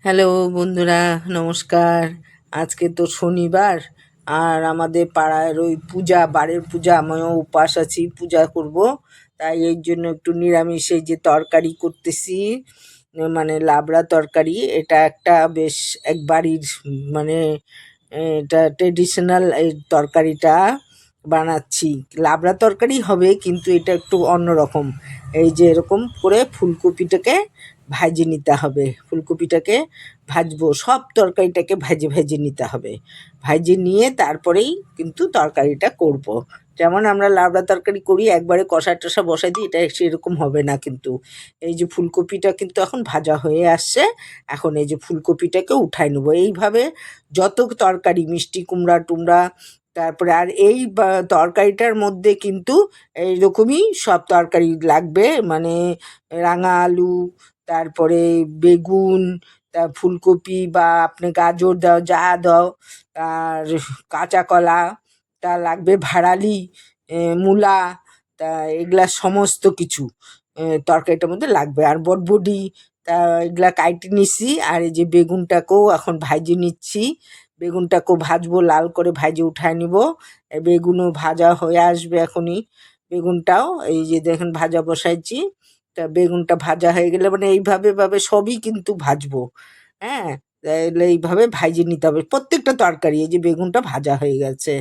Hello বন্ধুরা, নমস্কার। আজকে তো শনিবার, আর আমাদের পাড়ার ওই পূজা, বাড়ির পূজা, আমিও উপাস আছি, পূজা করব। তাই এই জন্য একটু নিরামিষ এই যে তরকারি করতেছি, মানে লাবড়া তরকারি। এটা একটা বেশ এক বাড়ির, মানে এটা ট্রেডিশনাল এই তরকারিটা বানাচ্ছি। লাবড়া তরকারি হবে, কিন্তু এটা একটু অন্যরকম। এই যে এরকম করে ফুলকপিটাকে ভাজে নিতে হবে, ফুলকপিটাকে ভাজবো, সব তরকারিটাকে ভেজে ভেজে নিতে হবে। ভেজে নিয়ে তারপরেই কিন্তু তরকারিটা করব। যেমন আমরা লাবড়া তরকারি করি, একবারে কষা টষা বসাই দিই, এটা সেরকম হবে না কিন্তু। এই যে ফুলকপিটা কিন্তু এখন ভাজা হয়ে আসছে, এখন এই যে ফুলকপিটাকে উঠাই নেবো। এইভাবে যত তরকারি, মিষ্টি কুমড়া টুমড়া, তারপরে আর এই তরকারিটার মধ্যে কিন্তু এইরকমই সব তরকারি লাগবে, মানে রাঙা আলু, তারপরে বেগুন, তা ফুলকপি বা আপনি গাজর দাও, যা দাও, আর কাঁচা কলা, তা লাগবে ভাড়ালি, মূলা, তা এগুলা সমস্ত কিছু তরকারিটার মধ্যে লাগবে। আর বটবডি, তা এগুলা কাইটে নিছি। আর এই যে বেগুনটাকেও এখন ভাইজে নিচ্ছি, বেগুনটাকেও ভাজবো, লাল করে ভাইজে উঠায় নিব। বেগুনও ভাজা হয়ে আসবে এখনই, বেগুনটাও এই যে দেখেন ভাজা বসাইছি। তা বেগুনটা ভাজা হয়ে গেলে মানে এইভাবে ভাবে সবই কিন্তু ভাজবো। হ্যাঁ, তাহলে এইভাবে ভাইজে নিতে হবে প্রত্যেকটা তরকারি। এই যে বেগুনটা ভাজা হয়ে গেছে,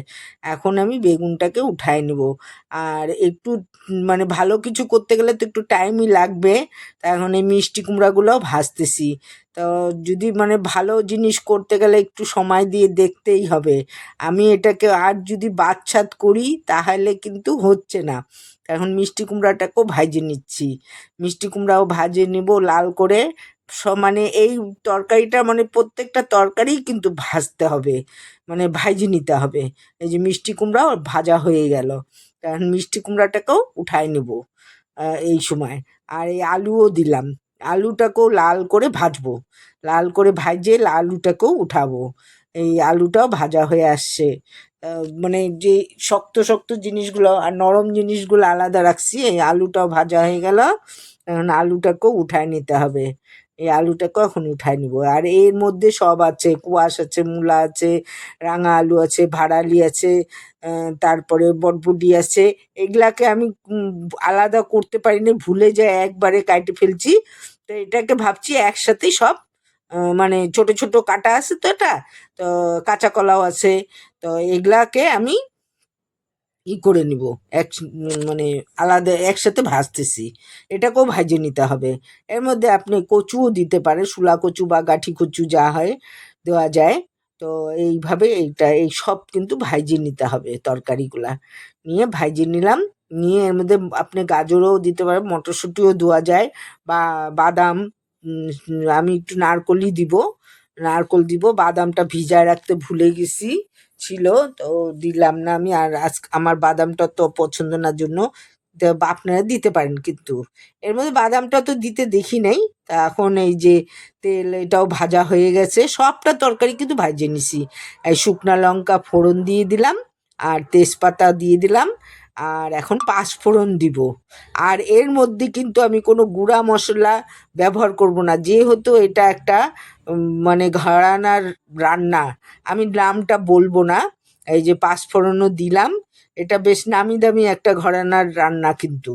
এখন আমি বেগুনটাকে উঠায় নেব। আর একটু মানে ভালো কিছু করতে গেলে তো একটু টাইমই লাগবে। তা এখন এই মিষ্টি কুমড়াগুলোও ভাজতেছি। তো যদি মানে ভালো জিনিস করতে গেলে একটু সময় দিয়ে দেখতেই হবে। আমি এটাকে আর যদি বাদ-ছাদ করি তাহলে কিন্তু হচ্ছে না। এখন মিষ্টি কুমড়াটাকেও ভাইজে নিচ্ছি। মিষ্টি কুমড়াও ভাজে নিব লাল করে। মানে এই তরকারিটা, মানে প্রত্যেকটা তরকারিই কিন্তু ভাজতে হবে, মানে ভাইজে নিতে হবে। এই যে মিষ্টি কুমড়াও ভাজা হয়ে গেল, কারণ মিষ্টি কুমড়াটাকেও উঠায় নেব এই সময়। আর এই আলুও দিলাম, আলুটাকেও লাল করে ভাজবো, লাল করে ভাজে আলুটাকেও উঠাবো। এই আলুটাও ভাজা হয়ে আসছে। মানে যে শক্ত শক্ত জিনিসগুলো আর নরম জিনিসগুলো আলাদা রাখছি, এই আলুটাও ভাজা হয়ে গেল। এখন আলুটাকেও উঠায় নিতে হবে, এই আলুটাকেও এখন উঠায় নিব। আর এর মধ্যে সব আছে, কোয়াশ আছে, মূলা আছে, রাঙা আলু আছে, ভাড়ালি আছে, তারপরে বটবডি আছে। এগুলাকে আমি আলাদা করতে পারিনি, ভুলে যাই, একবারে কাইটে ফেলছি। তো এটাকে ভাবছি একসাথেই সব, মানে ছোট ছোট কাটা আছে তো এটা, তো কাঁচা কলাও আছে। তো এগুলাকে আমি করে নিব, এক মানে আলাদা একসাথে ভাজতেছি। এটাকেও ভাজে নিতে হবে। এর মধ্যে আপনি কচুও দিতে পারেন, শূলা কচু বা গাঁঠি কচু যা হয় দেওয়া যায়। তো এইভাবে এইটা এই সব কিন্তু ভাইজে নিতে হবে তরকারিগুলা। নিয়ে ভাইজে নিলাম, নিয়ে এর মধ্যে আপনি গাজরও দিতে পারেন, মটরশুঁটিও দেওয়া যায়, বা বাদাম, আমি একটু নারকলই দিব, নারকল দিব। বাদামটা ভিজায় রাখতে ভুলে গেছি, ছিল, তো দিলাম না আমি। আর আজ আমার বাদামটা তো পছন্দ না জন্য, তো আপনারা দিতে পারেন কিন্তু। এর মধ্যে বাদামটা তো দিতে দেখি নাই। তা এখন এই যে তেল, এটাও ভাজা হয়ে গেছে, সবটা তরকারি কিন্তু ভাজে নিছি। এই শুকনা লঙ্কা ফোড়ন দিয়ে দিলাম, আর তেজপাতা দিয়ে দিলাম, আর এখন পাঁচফোড়ন দিব। আর এর মধ্যে কিন্তু আমি কোনো গুঁড়া মশলা ব্যবহার করব না, যেহেতু এটা একটা মানে ঘরানার রান্না, আমি নামটা বলবো না। এই যে পাঁচফোড়নও দিলাম, এটা বেশ নামি দামি একটা ঘরানার রান্না কিন্তু।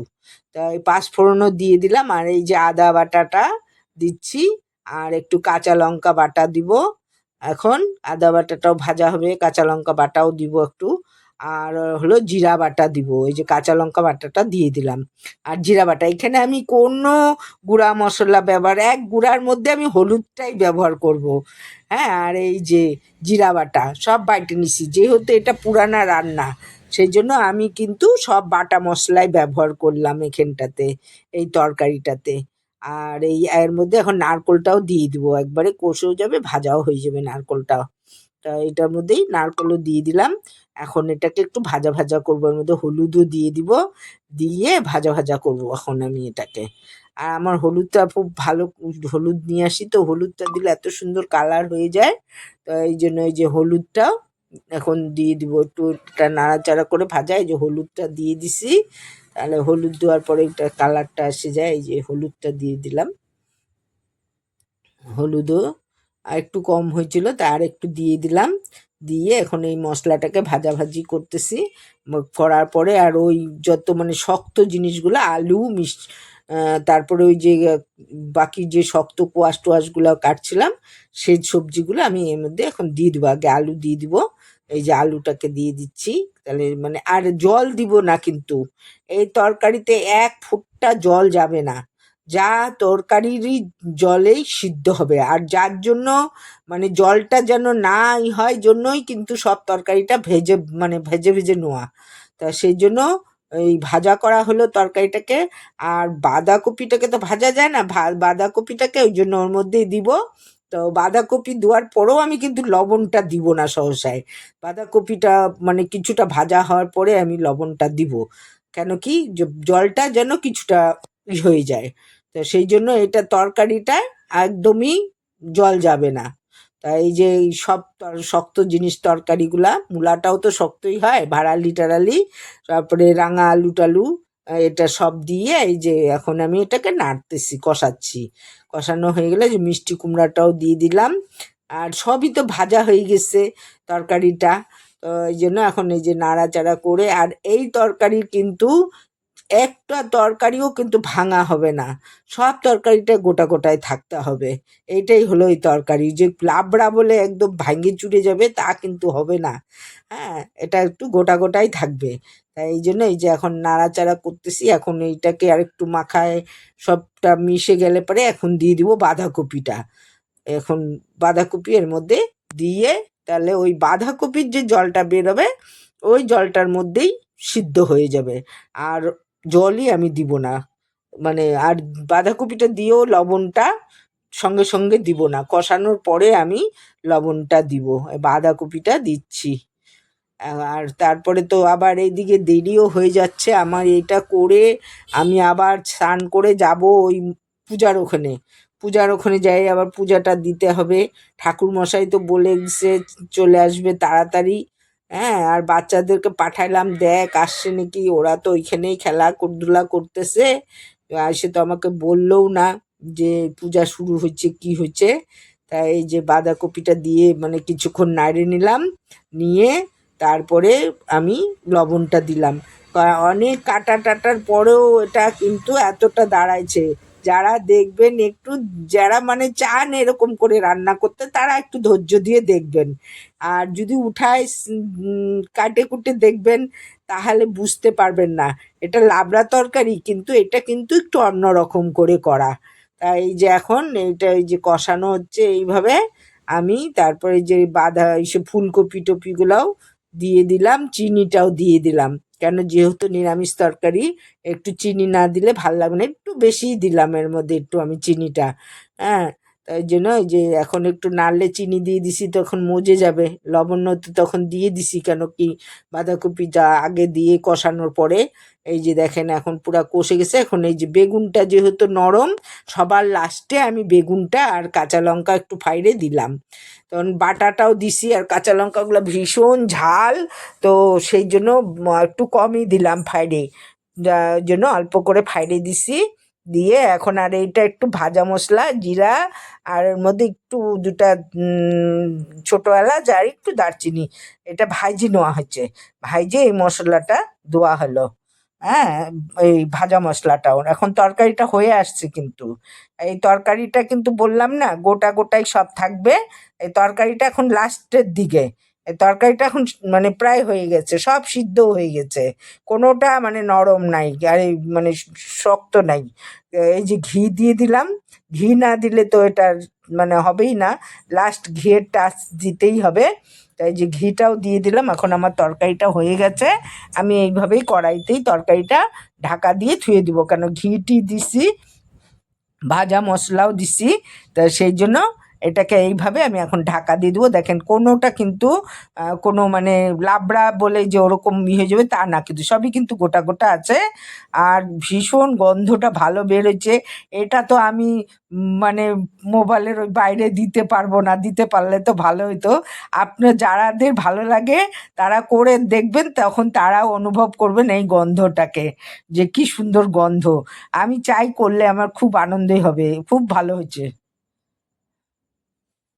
তা এই পাঁচফোড়নও দিয়ে দিলাম, আর এই যে আদা বাটাটা দিচ্ছি, আর একটু কাঁচা লঙ্কা বাটা দিব। এখন আদা বাটাটাও ভাজা হবে, কাঁচা লঙ্কা বাটাও দিব একটু, আর হলো জিরা বাটা দিব। এই যে কাঁচা লঙ্কা বাটাটা দিয়ে দিলাম, আর জিরা বাটা। এখানে আমি কোনো গুঁড়া মশলা ব্যবহার, এক গুঁড়ার মধ্যে আমি হলুদটাই ব্যবহার করব। হ্যাঁ, আর এই যে জিরা বাটা সব বাইটে নিছি, যেহেতু এটা পুরানা রান্না, সেই জন্য আমি কিন্তু সব বাটা মশলাই ব্যবহার করলাম এখানটাতে, এই তরকারিটাতে। আর এই এর মধ্যে এখন নারকোলটাও দিয়ে দিব, একবারে কষেও যাবে, ভাজাও হয়ে যাবে নারকোলটাও। তা এটার মধ্যেই নারকোলও দিয়ে দিলাম। এখন এটাকে একটু ভাজা ভাজা করবো, এর মধ্যে হলুদও দিয়ে দিব, দিয়ে ভাজা ভাজা করব এখন আমি এটাকে। আর আমার হলুদটা খুব ভালো, হলুদ নিয়ে আসি, তো হলুদটা দিলে এত সুন্দর কালার হয়ে যায়। তো এই জন্য এই যে হলুদটাও এখন দিয়ে দিব, একটু এটা নাড়াচাড়া করে ভাজা, এই যে হলুদটা দিয়ে দিছি। তাহলে হলুদ দেওয়ার পরে এটা কালারটা এসে যায়, এই যে হলুদটা দিয়ে দিলাম, হলুদও আর একটু কম হয়েছিল, তা আর একটু দিয়ে দিলাম। দিয়ে এখন এই মশলাটাকে ভাজাভাজি করতেছি। করার পরে আর ওই যত মানে শক্ত জিনিসগুলো আলু তারপরে ওই যে বাকি যে শক্ত কোয়াশ টোয়াশগুলো কাটছিলাম সেই সবজিগুলো আমি এর মধ্যে এখন দিয়ে দেবো। আগে আলু দিয়ে দিব, এই যে আলুটাকে দিয়ে দিচ্ছি। তাহলে মানে আর জল দিব না কিন্তু, এই তরকারিতে এক ফুটটা জল যাবে না। যা তরকারিরই জলেই সিদ্ধ হবে। আর যার জন্য মানে জলটা যেন নাই হয় জন্যই কিন্তু সব তরকারিটা ভেজে মানে ভেজে ভেজে নেওয়া। তা সেই জন্য এই ভাজা করা হলো তরকারিটাকে। আর বাঁধাকপিটাকে তো ভাজা যায় না, বাঁধাকপিটাকে ওই জন্য ওর মধ্যেই দিব। তো বাঁধাকপি দেওয়ার পরেও আমি কিন্তু লবণটা দিব না সহসায়। বাঁধাকপিটা মানে কিছুটা ভাজা হওয়ার পরে আমি লবণটা দিব, কেন কি জলটা যেন কিছুটা হয়ে যায়। তো সেই জন্য এটা তরকারিটা একদমই জল যাবে না। তা এই যে এই সব শক্ত জিনিস তরকারিগুলা, মূলাটাও তো শক্তই হয়, ভাড়ালি টাড়ালি, তারপরে রাঙা আলু টালু, এটা সব দিয়ে এই যে এখন আমি এটাকে নাড়তেছি, কষাচ্ছি। কষানো হয়ে গেলে যে মিষ্টি কুমড়াটাও দিয়ে দিলাম। আর সবই তো ভাজা হয়ে গেছে তরকারিটা। তো এই জন্য এখন এই যে নাড়াচাড়া করে, আর এই তরকারির কিন্তু একটা তরকারিও কিন্তু ভাঙা হবে না, সব তরকারিটা গোটা গোটায় থাকতে হবে। এইটাই হলো এই তরকারি, যে লাবড়া বলে একদম ভাঙে চুরে যাবে তা কিন্তু হবে না। হ্যাঁ, এটা একটু গোটা গোটাই থাকবে। তাই এই জন্য এই যে এখন নাড়াচাড়া করতেছি। এখন এইটাকে আর একটু মাখায় সবটা মিশে গেলে পরে এখন দিয়ে দিব বাঁধাকপিটা। এখন বাঁধাকপি এর মধ্যে দিয়ে, তাহলে ওই বাঁধাকপির যে জলটা বেরোবে ওই জলটার মধ্যেই সিদ্ধ হয়ে যাবে। আর জলই আমি দিব না, মানে আর বাঁধাকপিটা দিয়েও লবণটা সঙ্গে সঙ্গে দিব না, কষানোর পরে আমি লবণটা দিব। বাঁধাকপিটা দিচ্ছি। আর তারপরে তো আবার এইদিকে দেরিও হয়ে যাচ্ছে আমার, এটা করে আমি আবার স্নান করে যাব ওই পূজার ওখানে। পূজার ওখানে যাই, আবার পূজাটা দিতে হবে। ঠাকুর মশাই তো বলে গেছে চলে আসবে তাড়াতাড়ি। হ্যাঁ, আর বাচ্চাদেরকে পাঠাইলাম, দেখ আসছে নাকি। ওরা তো ওইখানেই খেলাধুলা করতেছে, সে তো আমাকে বললোও না যে পূজা শুরু হচ্ছে কি হচ্ছে। তাই এই যে বাঁধাকপিটা দিয়ে মানে কিছুক্ষণ নাড়িয়ে নিলাম, নিয়ে তারপরে আমি লবণটা দিলাম। অনেক কাটা টাটার পরেও এটা কিন্তু এতটা দাঁড়াইছে। যারা দেখবেন একটু, যারা মানে চান এরকম করে রান্না করতে, তারা একটু ধৈর্য দিয়ে দেখবেন। আর যদি উঠায় কাটে কুটে দেখবেন তাহলে বুঝতে পারবেন না। এটা লাবড়া তরকারি, কিন্তু এটা কিন্তু একটু অন্যরকম করে করা। তাই এই যে এখন এইটা এই যে কষানো হচ্ছে এইভাবে, আমি তারপরে যে এইসব ফুলকপি টপিগুলাও দিয়ে দিলাম, চিনিটাও দিয়ে দিলাম। কেন, যেহেতু নিরামিষ তরকারি একটু চিনি না দিলে ভাল লাগবে না, একটু বেশিই দিলাম এর মধ্যে একটু আমি চিনিটা। হ্যাঁ, তাই জন্য এই যে এখন একটু নাড়লে, চিনি দিয়ে দিছি তখন মজে যাবে, লবণ তো তখন দিয়ে দিছি, কেন কি বাঁধাকপিটা আগে দিয়ে কষানোর পরে। এই যে দেখেন এখন পুরা কষে গেছে। এখন এই যে বেগুনটা যেহেতু নরম, সবার লাস্টে আমি বেগুনটা আর কাঁচা লঙ্কা একটু ফাইড়ে দিলাম। তখন বাটাটাও দিছি, আর কাঁচা লঙ্কাগুলো ভীষণ ঝাল, তো সেই জন্য একটু কমই দিলাম ফাইড়ে, যার জন্য অল্প করে ফাইড়ে দিছি। দিয়ে এখন আর এইটা একটু ভাজা মশলা, জিরা, আর এর মধ্যে একটু দুটা ছোটো এলাচ আর একটু দারচিনি, এটা ভাইজি নেওয়া হচ্ছে। ভাইজে এই মশলাটা দেওয়া হলো। হ্যাঁ, এই ভাজা মশলাটাও এখন তরকারিটা হয়ে আসছে কিন্তু। এই তরকারিটা কিন্তু বললাম না গোটা গোটাই সব থাকবে। এই তরকারিটা এখন লাস্টের দিকে, এই তরকারিটা এখন মানে প্রায় হয়ে গেছে, সব সিদ্ধ হয়ে গেছে, কোনোটা মানে নরম নাই আর এই মানে শক্ত নাই। এই যে ঘি দিয়ে দিলাম, ঘি না দিলে তো এটা মানে হবেই না, লাস্ট ঘিয়ের টাচ দিতেই হবে। তাই যে ঘিটাও দিয়ে দিলাম। এখন আমার তরকারিটা হয়ে গেছে। আমি এইভাবেই কড়াইতেই তরকারিটা ঢাকা দিয়ে থুয়ে দিব, কেন ঘিটি দিছি, ভাজা মশলাও দিছি। তা সেই জন্য এটাকে এইভাবে আমি এখন ঢাকা দিয়ে দেবো। দেখেন কোনোটা কিন্তু কোনো মানে লাবড়া বলে যে ওরকম হয়ে যাবে তা না, কিন্তু সবই কিন্তু গোটা গোটা আছে। আর ভীষণ গন্ধটা ভালো বেরোচ্ছে। এটা তো আমি মানে মোবাইলের ওই বাইরে দিতে পারবো না, দিতে পারলে তো ভালো হতো। আপনার যারাদের ভালো লাগে তারা করে দেখবেন, তখন তারাও অনুভব করবেন এই গন্ধটাকে, যে কি সুন্দর গন্ধ। আমি চাই করলে আমার খুব আনন্দই হবে, খুব ভালো হয়েছে।